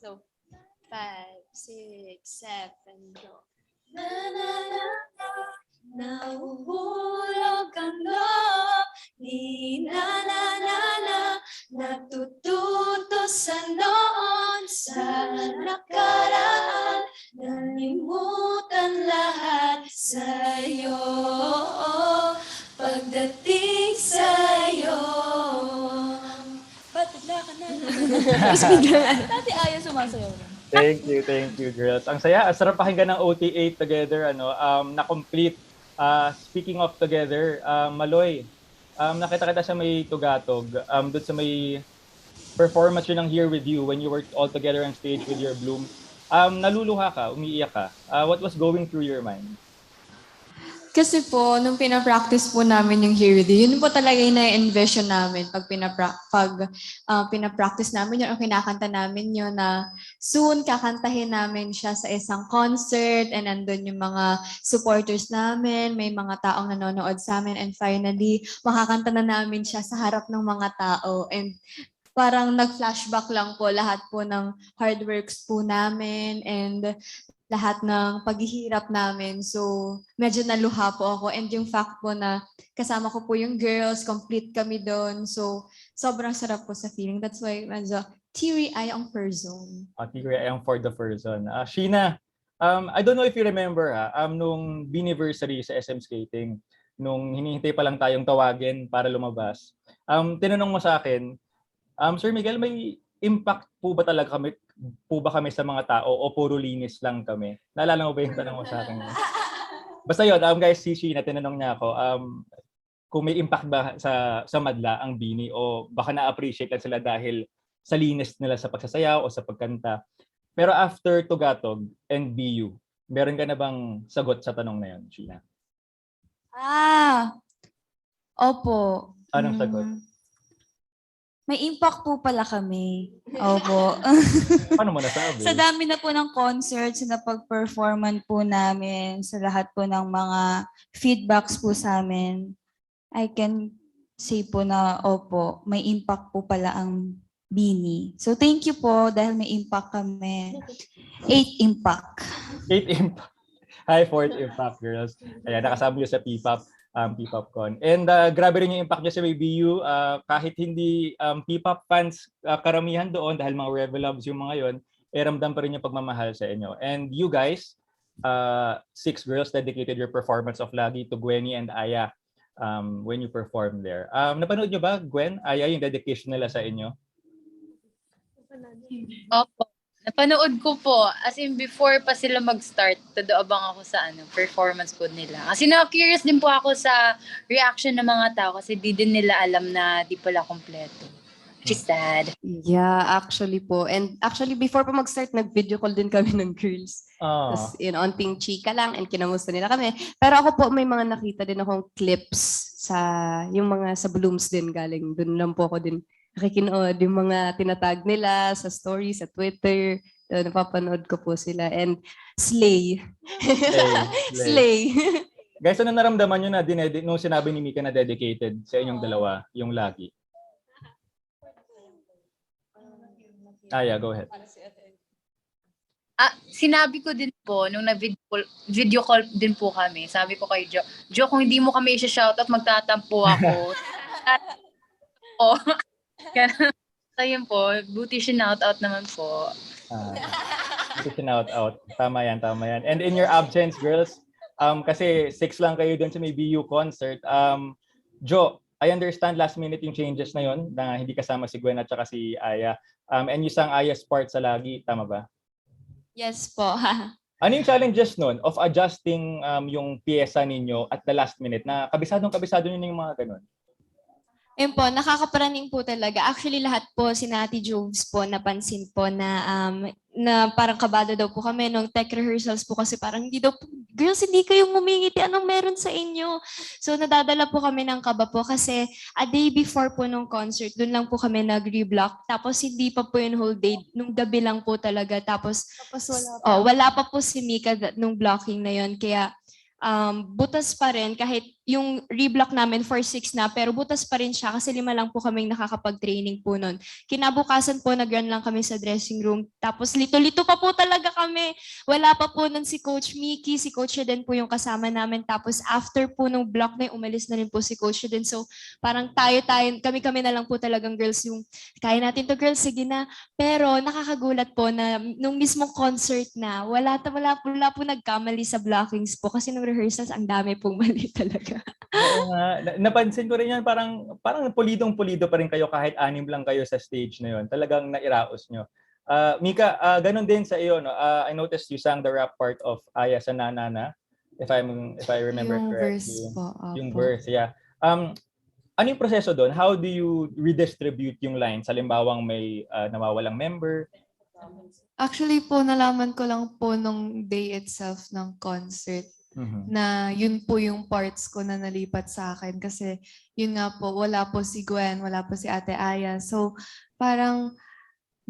So, 5, 6, 7, go. Na na na na, nahuhulog ang loob. Di na na na na, natututo sa noon. Sa nakaraan, nalimutan lahat sa'yo. Pagdating sa'yo. Ba't bigla ka na? Dati ayaw sumasayaw na. Thank you, girls. Ang saya, ang sarap pakinggan ng OT8 together, na-complete. Speaking of together, Maloy, nakita kita sa may Tugatog, doon sa may performance yun ng Here With You when you were all together on stage with your Bloom. Naluluha ka, umiiyak ka. What was going through your mind? Kasi po, nung pinapractice po namin yung Here With You, yun po talaga yung na-envision namin pag pinapractice namin yun o kinakanta namin yun na soon kakantahin namin siya sa isang concert and nandun yung mga supporters namin, may mga taong nanonood sa amin and finally, makakanta na namin siya sa harap ng mga tao and parang nag-flashback lang po lahat po ng hard works po namin and lahat ng paghihirap namin. So, medyo naluha po ako. And yung fact po na kasama ko po yung girls, complete kami doon. So, sobrang sarap po sa feeling. That's why medyo teary-eye ang person. Teary-eye ang for the person. Sheena, I don't know if you remember, nung Biniversary sa SM Skating, nung hinihintay pa lang tayong tawagin para lumabas, tinanong mo sa akin, Sir Miguel, may impact po ba talaga kami sa mga tao o puro linis lang kami? Naalala mo ba yung tanong mo sa akin? Basta yun, guys, si Sheena, tinanong niya ako, kung may impact ba sa madla ang Bini o baka na-appreciate lang sila dahil sa linis nila sa pagsasayaw o sa pagkanta. Pero after Tugatog and BU, meron ka na bang sagot sa tanong na yun, Sheena? Opo. Anong sagot? May impact po pala kami. Opo. Paano mo nasabi? Sa dami na po ng concerts na pag-performan po namin, sa lahat po ng mga feedbacks po sa amin, I can say po na, opo, may impact po pala ang Bini. So thank you po dahil may impact kami. 8 impact. 8 impact. Hi, 4th impact, girls. Ayan, nakasama nyo sa P-pop. P-popcon. And grabe rin yung impact niya sa BU. Kahit hindi P-pop fans karamihan doon dahil mga Rebel Loves yung mga yon, ramdam pa rin yung pagmamahal sa inyo. And you guys, 6 girls dedicated your performance of Lagi to Gwenny and Aya when you performed there. Napanood nyo ba, Gwen, Aya, yung dedication nila sa inyo? Opo. Napanood ko po. As in, before pa sila mag-start, abang ako sa performance po nila. Kasi na-curious din po ako sa reaction ng mga tao kasi di din nila alam na di pala kompleto. Which is sad. Yeah, actually po. And actually, before pa mag-start, nag-video call din kami ng girls. Tapos, onting chika lang and kinamusta nila kami. Pero ako po, may mga nakita din akong clips yung mga sa Blooms din galing. Doon lang po ako din nakikinood yung mga tinatag nila sa stories, sa Twitter. Napapanood ko po sila. And slay. Slay. Guys, ano naramdaman nyo na nung sinabi ni Mika na dedicated sa inyong dalawa, yung Lagi? Aya, go ahead. Sinabi ko din po, nung video call din po kami, sabi ko kay Jo, kung hindi mo kami i-shoutout, magtatampo ako. Ayun po, buti shout-out naman po. Buti shout-out. Tama yan. And in your absence, girls, kasi 6 lang kayo dun sa may BU concert. Jo, I understand last minute yung changes na yon na hindi kasama si Gwen at saka si Aya. And you sang Aya's part sa Lagi, tama ba? Yes po. Ano yung challenges nun of adjusting yung pyesa ninyo at the last minute na kabisado nyo yung mga ganun? Yun po, nakakaparaning po talaga. Actually, lahat po, si Nati Joves po, napansin po na parang kabado daw po kami nung tech rehearsals po kasi parang hindi daw po, girls, hindi kayo ngumingiti, anong meron sa inyo? So, nadadala po kami ng kaba po kasi a day before po nung concert, dun lang po kami nag-reblock. Tapos, hindi pa po yung whole day, nung gabi lang po talaga. Tapos wala pa po si Mika nung blocking na yon. Kaya, butas pa rin kahit yung reblock namin for 6 na, pero butas pa rin siya kasi 5 lang po kaming nakakapag-training po nun. Kinabukasan po, nag-run lang kami sa dressing room. Tapos lito-lito pa po talaga kami. Wala pa po nun si Coach Mickey, si Coach Eden po yung kasama namin. Tapos after po nung block na yun, umalis na rin po si Coach Eden. So parang kami-kami na lang po talagang girls yung, kaya natin to girls, sige na. Pero nakakagulat po na nung mismong concert na, wala po nagkamali sa blockings po kasi nung rehearsals, ang dami pong mali talaga. Oo nga. Napansin ko rin yan, parang pulidong-pulido pa rin kayo kahit 6 lang kayo sa stage na yun. Talagang nairaos nyo. Mika, ganun din sa iyo, no? I noticed you sang the rap part of Aya sa Nanana, if I remember Yung correctly. verse po. Yung opo. verse, yeah. Ano yung proseso doon? How do you redistribute yung lines? Halimbawang may nawawalang member? Actually po, nalaman ko lang po nung day itself ng concert na yun po yung parts ko na nalipat sa akin kasi yun nga po, wala po si Gwen, wala po si Ate Aya. So parang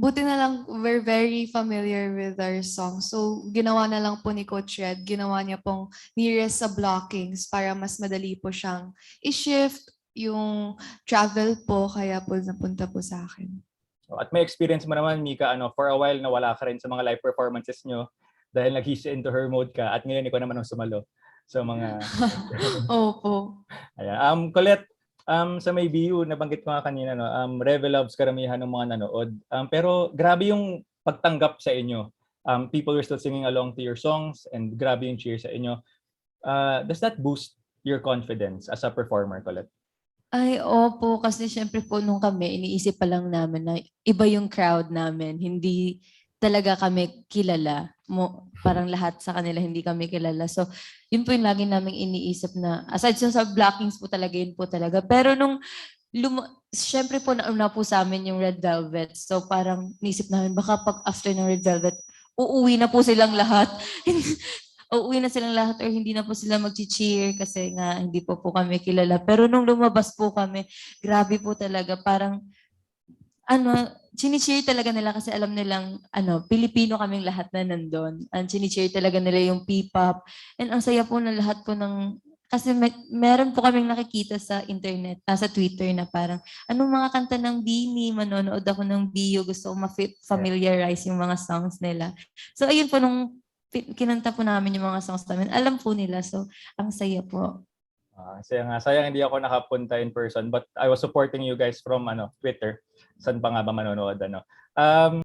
buti na lang we're very familiar with our song. So ginawa na lang po ni Coach Red, ginawa niya pong nearest sa blockings para mas madali po siyang i-shift yung travel po, kaya po napunta po sa akin. At may experience mo naman, Mika, for a while nawala ka rin sa mga live performances nyo dahil nag-he's into her mode ka at ngayon ikaw naman ang sumalo sa mga... Opo. Ayan. Colette, sa May BU, nabanggit ko nga kanina, no, Reve loves karamihan ng mga nanood. Pero grabe yung pagtanggap sa inyo. People were still singing along to your songs and grabe yung cheer sa inyo. Does that boost your confidence as a performer, Colette? Ay, opo, kasi syempre po nung kami, iniisip pa lang namin na iba yung crowd namin. Hindi talaga kami kilala. Parang lahat sa kanila hindi kami kilala. So, yun po yung lagi naming iniisip na, aside sa blockings po talaga, yun po talaga. Pero nung, syempre po nauna po sa amin yung Red Velvet. So, parang nisip namin, baka pag after ng Red Velvet, uuwi na po silang lahat. Uuwi na silang lahat or hindi na po sila mag-cheer kasi nga hindi po kami kilala. Pero nung lumabas po kami, grabe po talaga. Parang, chini-cheer talaga nila kasi alam nilang, Pilipino kaming lahat na nandun. Chini-cheer talaga nila yung P-pop. And ang saya po ng lahat po ng, kasi meron po kaming nakikita sa internet, sa Twitter na parang, anong mga kanta ng Bini, manonood ako ng Bio, gusto ko ma-familiarize yung mga songs nila. So ayun po, nung kinanta po namin yung mga songs namin, alam po nila. So, ang saya po. Sayang hindi ako nakapunta in person but I was supporting you guys from Twitter. Saan pa nga ba manonood?